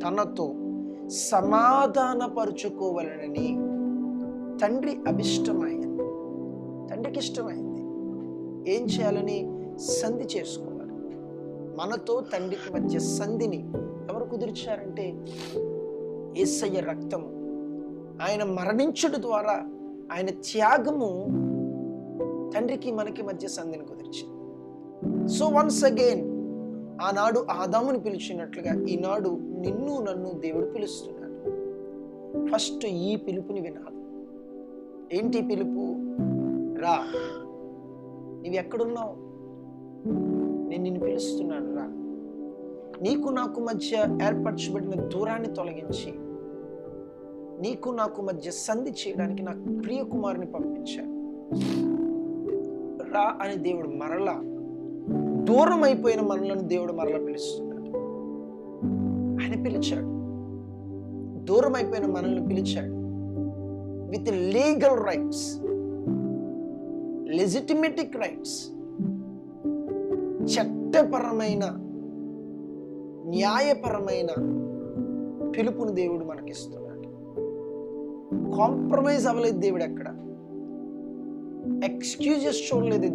తనతో సమాధానపరుచుకోవాలని తండ్రి అభిష్టమైంది. తండ్రికి ఇష్టమైంది. ఏం చేయాలని? సంధి చేసుకోవాలి. మనతో తండ్రికి మధ్య సంధిని ఎవరు కుదిర్చారంటే యేసయ్య రక్తము, ఆయన మరణించుట ద్వారా, ఆయన త్యాగము తండ్రికి మనకి మధ్య సంధిని కుదిర్చింది. సో వన్స్ అగైన్ ఆనాడు ఆదాముని పిలిచినట్లుగా ఈనాడు నిన్ను నన్ను దేవుడు పిలుస్తున్నాడు. ఫస్ట్ ఈ పిలుపుని వినాలి. ఏంటి పిలుపు? రా, నీవు ఎక్కడున్నావు? నేను నిన్ను పిలుస్తున్నాను, రా. నీకు నాకు మధ్య ఏర్పరచబడిన దూరాన్ని తొలగించి నీకు నాకు మధ్య సంధి చేయడానికి నాకు ప్రియ కుమారుని పంపించాను, రా అని దేవుడు మరలా, దూరం అయిపోయిన మనలను దేవుడు మరలా పిలుస్తున్నాడు. ఆయన పిలిచాడు, దూరం అయిపోయిన మనల్ని పిలిచాడు విత్ లీగల్ రైట్స్, లెజిటిమేటిక్ రైట్స్, చట్టపరమైన న్యాయపరమైన పిలుపును దేవుడు మనకిస్తున్నాడు. కాంప్రమైజ్ అవ్వలేదు దేవుడు, ఎక్కడ ఎక్స్క్యూజెస్ చూడలేదు.